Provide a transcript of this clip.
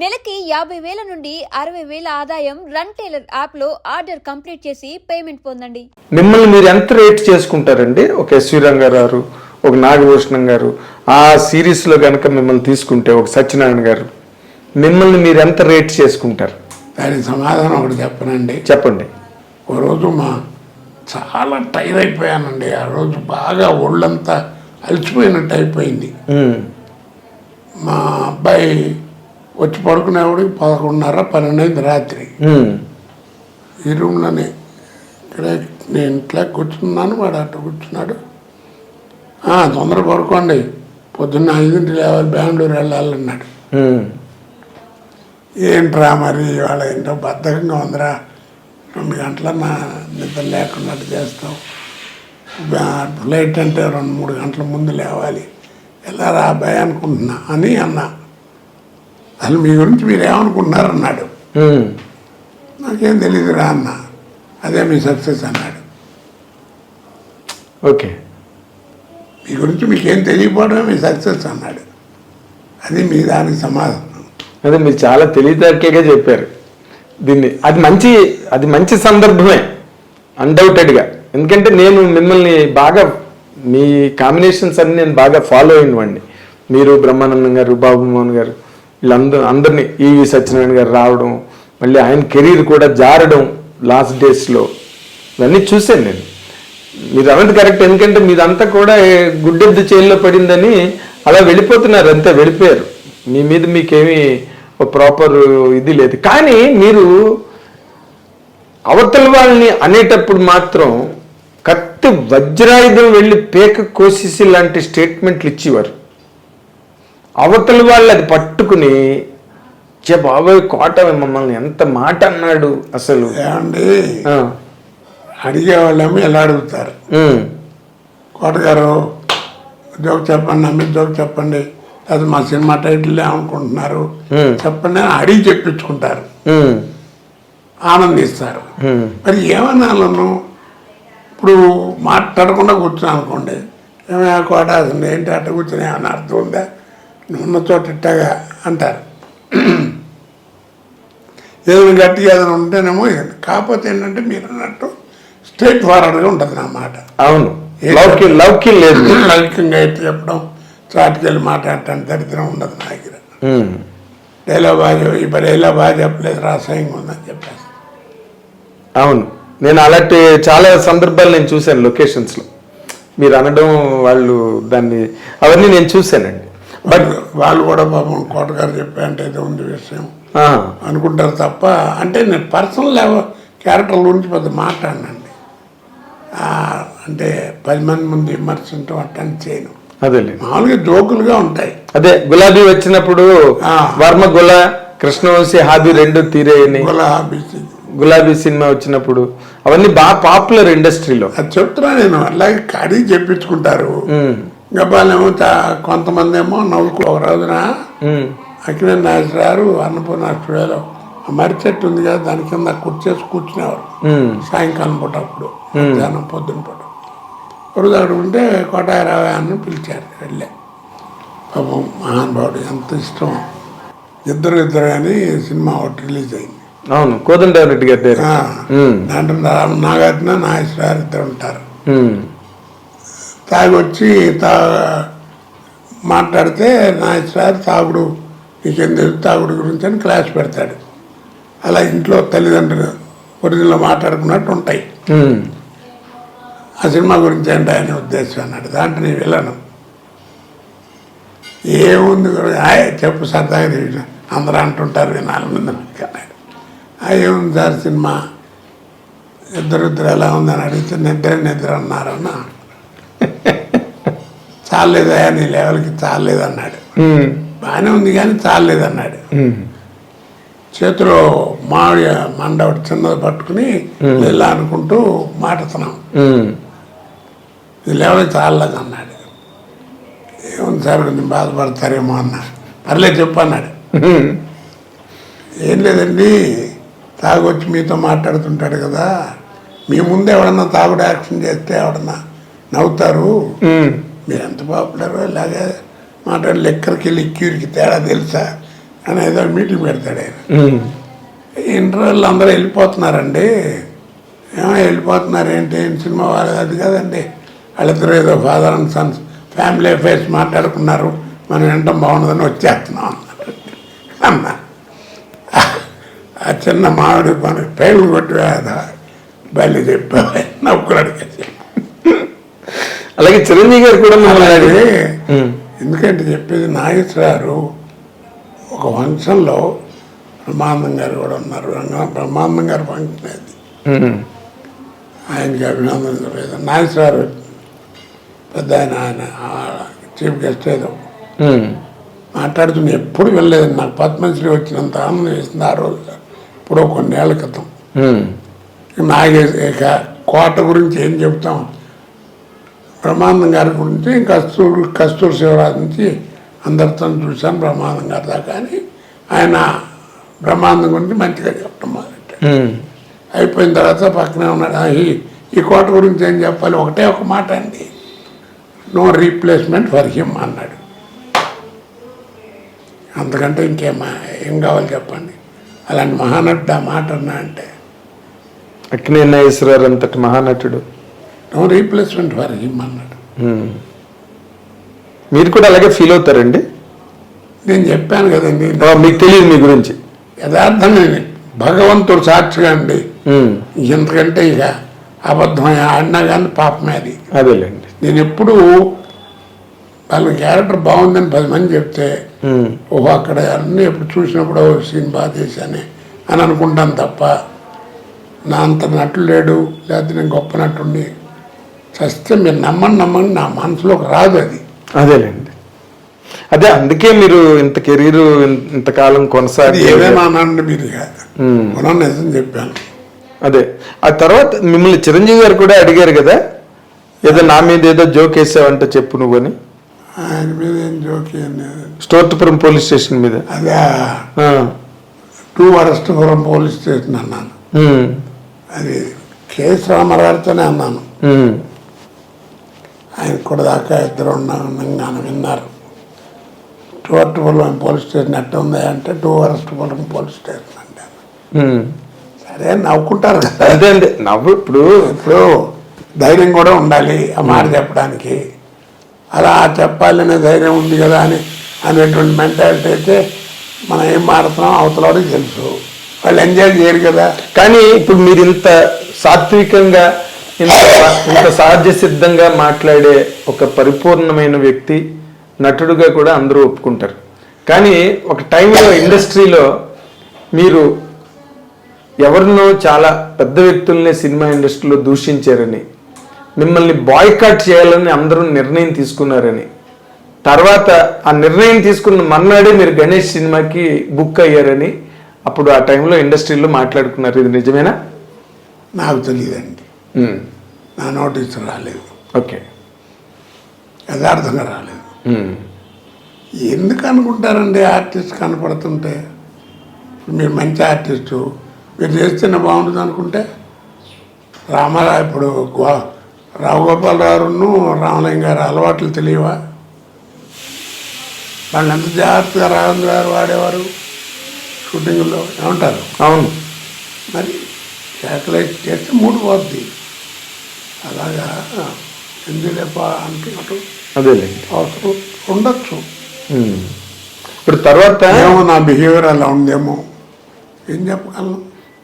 నెలకి 50,000 నుండి 60,000 ఆదాయం రన్ టైలర్ యాప్లో ఆర్డర్ కంప్లీట్ చేసి పేమెంట్ పొందండి. మిమ్మల్ని మీరు ఎంత రేట్ చేసుకుంటారండి? ఒక ఎస్వి రంగారావు, ఒక నాగభూషణం గారు, ఆ సిరీస్లో కనుక మిమ్మల్ని తీసుకుంటే ఒక సత్యనారాయణ గారు, మిమ్మల్ని మీరు ఎంత రేట్ చేసుకుంటారు? దానికి సమాధానం ఒకటి చెప్పనండి. చెప్పండి. ఓ రోజు చాలా టైర్ అయిపోయానండి. ఆ రోజు బాగా ఒళ్ళంతా అలసిపోయినట్టు అయిపోయింది. మా అబ్బాయి వచ్చి పడుకునేవాడికి 11:30, 12 రాత్రి. ఈ రూమ్లోనే ఇక్కడే నేను ఇట్లా కూర్చున్నాను, వాడు అట్లా కూర్చున్నాడు. తొందర పడుకోండి, పొద్దున్న 5 లేవాలి, బెంగళూరు వెళ్ళాలన్నాడు. ఏంట్రా మరి ఇవాళ ఏంటో బద్ధకంగా ఉందిరా, 2 గంటల నా నిద్ర లేకున్నట్టు చేస్తావు, ఫ్లైట్ అంటే 2-3 గంటల ముందు లేవాలి, ఎలా రా అబ్బాయి అనుకుంటున్నా అని అన్నా. అసలు మీ గురించి మీరు ఏమనుకుంటున్నారన్నాడు. నాకేం తెలియదురా అన్న. అదే మీ సక్సెస్ అన్నాడు. ఓకే, మీ గురించి మీకేం తెలియకపోవడమే మీ సక్సెస్ అన్నాడు. అది మీ దానికి సమాధానం. అదే మీరు చాలా తెలివితేటలుగా చెప్పారు దీన్ని. అది మంచి సందర్భమే అన్డౌటెడ్గా. ఎందుకంటే నేను మిమ్మల్ని బాగా, మీ కాంబినేషన్స్ అన్ని నేను బాగా ఫాలో అయినవాడిని. మీరు, బ్రహ్మానందం గారు, బాబు మోహన్ గారు, అందరినీ, ఈవి సత్యనారాయణ గారు రావడం, మళ్ళీ ఆయన కెరీర్ కూడా జారడం లాస్ట్ డేస్లో, ఇవన్నీ చూశాను నేను. మీరు అన్నది కరెక్ట్. ఎందుకంటే మీదంతా కూడా గుడ్డెద్దు చేతిలో పడిందని అలా వెళ్ళిపోతున్నారు, అంతే వెళ్ళిపోయారు. మీ మీద మీకేమీ ప్రాపర్ ఇది లేదు. కానీ మీరు అవతల వాళ్ళని అనేటప్పుడు మాత్రం కత్తి వజ్రాయుధం వెళ్ళి పేక కోసేసి లాంటి స్టేట్మెంట్లు ఇచ్చేవారు. అవతల వాళ్ళు అది పట్టుకుని బాబాయ్ కోట మమ్మల్ని ఎంత మాట అన్నాడు అసలు. ఏమండి, అడిగేవాళ్ళేమో ఎలా అడుగుతారు, కోటగారు జోక్ చెప్పండి, అమ్మి జోక్ చెప్పండి, అది మా సినిమా టైటిల్ ఏమనుకుంటున్నారు చెప్పండి అని అడిగి చెప్పించుకుంటారు, ఆనందిస్తారు. మరి ఏమన్నాను, ఇప్పుడు మాట్లాడకుండా కూర్చున్నాను అనుకోండి, ఏమైనా కోట అసలు ఏంటి అట్ట కూర్చుని ఏమైనా అర్థం ఉందా, ఉన్న చోట ఇట్టగా అంటారు. ఏదైనా గట్టిగా ఏదైనా ఉంటేనేమో. కాకపోతే ఏంటంటే మీరు అన్నట్టు స్ట్రైట్ ఫార్వర్డ్గా ఉంటుంది నా మాట. అవును, లౌక్యంగా అయితే చెప్పడం, చాటుకెళ్ళి మాట్లాడటానికి దరిద్రం ఉండదు నా దగ్గర. డైలాగ్ బాగా చెప్పలేదు, రాసాయంగా ఉందని చెప్పేసి. అవును, నేను అలాంటి చాలా సందర్భాలు నేను చూశాను లొకేషన్స్లో. మీరు అనడం, వాళ్ళు దాన్ని అవన్నీ నేను చూశానండి. బట్ వాళ్ళు కూడా పాపం కోటగారు చెప్పారంటే ఏదో ఉంది విషయం అనుకుంటారు తప్ప, అంటే నేను పర్సనల్ క్యారెక్టర్ గురించి పెద్ద మాట్లాడినండి. అంటే 10 మంది ముందు విమర్శించడం అట్టని చేయను. అదే మామూలుగా జోకులుగా ఉంటాయి. అదే గులాబీ వచ్చినప్పుడు వర్మ కృష్ణవంశీ హాబీ 2 తీరేయని, గులాబీ సినిమా వచ్చినప్పుడు అవన్నీ బాగా పాపులర్ ఇండస్ట్రీలో. అది చెప్తున్నా నేను. అలాగే అడిగి చెప్పించుకుంటారు. గబ్బాలేమో కొంతమంది ఏమో నవ్వుకో. ఒక రోజున అక్కినేని నాగేశ్వరరావు అన్నపూర్ణ స్టూడియోలో మర్రి చెట్టు ఉంది కదా, దాని కింద కూర్చేసి కూర్చునేవారు సాయంకాలం పూట, అప్పుడు మధ్యాహ్నం పొద్దున పూట. రోజు అడుగుంటే కోటారావు అని పిలిచారు, వెళ్ళే. పాపం మహానుభావుడు, ఎంత ఇష్టం. ఇద్దరు అని సినిమా ఒకటి రిలీజ్ అయింది. అవును, కోదండరెడ్డి గారి దాంట్లో నాగార్జున, నాగేశ్వరరావు ఇద్దరు ఉంటారు. తాగి వచ్చి మాట్లాడితే నాగేశ్వరరావు తాగుడు, నీకేం తెలుసు తాగుడు గురించి అని క్లాస్ పెడతాడు. అలా ఇంట్లో తల్లిదండ్రులు ఒరిజినల్ మాట్లాడుకున్నట్టు ఉంటాయి. ఆ సినిమా గురించి ఏంటి అనే ఉద్దేశం అన్నాడు. దాంట్లో నేను వెళ్ళను. ఏముంది చెప్పు సరదాగా, అందరూ అంటుంటారు 4 మంది అన్నాడు. ఏముంది సార్ సినిమా, ఇద్దరు ఎలా ఉందని అడిగితే నిద్ర అన్నారన్న. చాలేదా నీ లెవెల్కి చాలేదన్నాడు. బాగానే ఉంది కానీ చాలేదన్నాడు. చేతిలో మామిడి మండ ఒకటి చిన్నది పట్టుకుని ఇలా అనుకుంటూ మాట్లాడుతున్నాం. ఇది లెవెల్కి చాలలేదు అన్నాడు. ఏముంది సార్ కొంచెం బాధపడతారేమో అన్నాడు. పర్లేదు చెప్పు అన్నాడు. ఏం లేదండి, తాగొచ్చి మీతో మాట్లాడుతుంటాడు కదా, మీ ముందు ఎవడన్నా తాగుడు యాక్షన్ చేస్తే ఎవడన్నా నవ్వుతారు, మీరు ఎంత పాపులర్. ఇలాగే మాట్లాడి లెక్కరికి లిక్యూర్కి తేడా తెలుసా, అని ఏదో మీటింగ్ పెడతాడు ఆయన. ఇంటర్వ్యూలు అందరూ వెళ్ళిపోతున్నారండి. ఏమో వెళ్ళిపోతున్నారు ఏంటి సినిమా వాళ్ళు అది కదండి, వాళ్ళిద్దరూ ఏదో father and Sons family affairs మాట్లాడుకున్నారు, మనం వినటం బాగుండదని వచ్చేస్తున్నాం అన్నారు. అన్నా ఆ చిన్న మామిడి పని పేర్లు కొట్టి బయలు చెప్పారు నవ్వుకున్నాడు. అలాగే చిరంజీవి గారు కూడా అలాగే ఎందుకంటే చెప్పేది నాగేశ్వరరావు ఒక ఫంక్షన్లో బ్రహ్మానందం గారు కూడా ఉన్నారు. బ్రహ్మానందం గారు ఫంక్షన్ అది, ఆయనకి అభినందన నాగేశ్వరరావు పెద్ద ఆయన చీఫ్ గెస్ట్ ఏదో మాట్లాడుతున్నా ఎప్పుడు వెళ్ళలేదు. నాకు పద్మశ్రీ వచ్చినంత ఆనందం వేసింది ఆ రోజు, ఇప్పుడు కొన్నేళ్ల క్రితం. ఇక కోట గురించి ఏం చెప్తాం, బ్రహ్మానందం గారి గురించి కస్తూరి శివరాజు నుంచి అందరితో చూశాను బ్రహ్మానందం గారి దాకా అని ఆయన బ్రహ్మానందం గురించి మంచిగా చెప్పడం మొదలెట్టాడు. అయిపోయిన తర్వాత పక్కనే ఉన్నాడు, ఈ కోట గురించి ఏం చెప్పాలి, ఒకటే ఒక మాట అండి, నో రీప్లేస్మెంట్ ఫర్ హిమ్ అన్నాడు. అంతకంటే ఏం కావాలి చెప్పండి. అలాంటి మహానటుడు ఆ మాట అన్నా అంటే అక్కినేని నాగేశ్వరరావు అంతటి మహానటుడు నో రీప్లేస్మెంట్ ఫర్ హిమ్ అన్నాడు. మీరు కూడా అలాగే ఫీల్ అవుతారండి? నేను చెప్పాను కదండి, మీకు తెలియదు మీ గురించి. యథార్థమే భగవంతుడు సాక్షిగా అండి, ఇంతకంటే ఇక అబద్ధం ఆడినా కానీ పాపమే అది. అదేలేండి. నేను ఎప్పుడు వాళ్ళ క్యారెక్టర్ బాగుందని 10 మంది చెప్తే ఓహో అక్కడ అన్నీ ఎప్పుడు చూసినప్పుడు సీన్ బాగా చేశానే అని అనుకుంటాను తప్ప నా అంత నటుడు లేడు, లేకపోతే నేను గొప్ప నటుండి చస్తే మీరు నమ్మండి నా మనసులోకి రాదు అది. అదేలేండి. అదే అందుకే మీరు ఇంత కెరీర్ ఇంతకాలం కొనసాగి ఏదైనా అనండి మీరు నిజం చెప్పాను. అదే ఆ తర్వాత మిమ్మల్ని చిరంజీవి గారు కూడా అడిగారు కదా, ఏదో నా మీద ఏదో జోక్ వేసావంటే చెప్పు నువ్వు అని. ఆయన మీద ఏం జోక్ స్టోర్పురం పోలీస్ స్టేషన్ మీద అదే 2 వరస్టపురం పోలీస్ స్టేషన్ అన్నాను. అది కేఎస్ రామారావుతోనే అన్నాను. ఆయన కూడా దాకా ఇద్దరు ఉన్నాను విన్నారు. 2 వరస్టపురం పోలీస్ స్టేషన్ ఎట్ట ఉంది అంటే 2 వరస్టపురం పోలీస్ స్టేషన్ అంటే సరే నవ్వుకుంటారు కదా. అదే అండి నవ్వు. ఇప్పుడు ధైర్యం కూడా ఉండాలి ఆ మాట చెప్పడానికి. అలా చెప్పాలనే ధైర్యం ఉంది కదా అనేటువంటి మెంటాలిటీ అయితే మనం ఏం మాడుతున్నాం అవతలవాడికి తెలుసు, వాళ్ళు ఎంజాయ్ చేయరు కదా. కానీ ఇప్పుడు మీరు ఇంత సాత్వికంగా ఇంత సహజ సిద్ధంగా మాట్లాడే ఒక పరిపూర్ణమైన వ్యక్తి, నటుడుగా కూడా అందరూ ఒప్పుకుంటారు. కానీ ఒక టైంలో ఇండస్ట్రీలో మీరు ఎవరినో చాలా పెద్ద వ్యక్తుల్ని సినిమా ఇండస్ట్రీలో దూషించారని, మిమ్మల్ని బాయ్కాట్ చేయాలని అందరూ నిర్ణయం తీసుకున్నారని, తర్వాత ఆ నిర్ణయం తీసుకున్న మర్నాడే మీరు గణేష్ సినిమాకి బుక్ అయ్యారని అప్పుడు ఆ టైంలో ఇండస్ట్రీలో మాట్లాడుకున్నారు. ఇది నిజమేనా? నాకు తెలియదండి, నా నోటీసు రాలేదు. ఓకే, యథార్థంగా రాలేదు. ఎందుకు అనుకుంటారండి ఆర్టిస్ట్ కనపడుతుంటే? మీరు మంచి ఆర్టిస్టు, మీరు చేస్తేనే బాగుంటుంది అనుకుంటే రామారావు ఇప్పుడు రావు గోపాలరావును రామలింగ గారు అలవాట్లు తెలియవా? వాళ్ళు ఎంత జాగ్రత్తగా రాఘవేంద్ర గారు వాడేవారు షూటింగ్లో, ఏమంటారు? అవును. మరి శాటిలైట్ చేస్తే 3 పోద్ది. అలాగా ఎందులేప అనుకున్నట్టు అదేలేండి అవసరం ఉండొచ్చు. ఇప్పుడు తర్వాత ఏమో నా బిహేవియర్ అలా ఉందేమో, ఏం చెప్పగలను.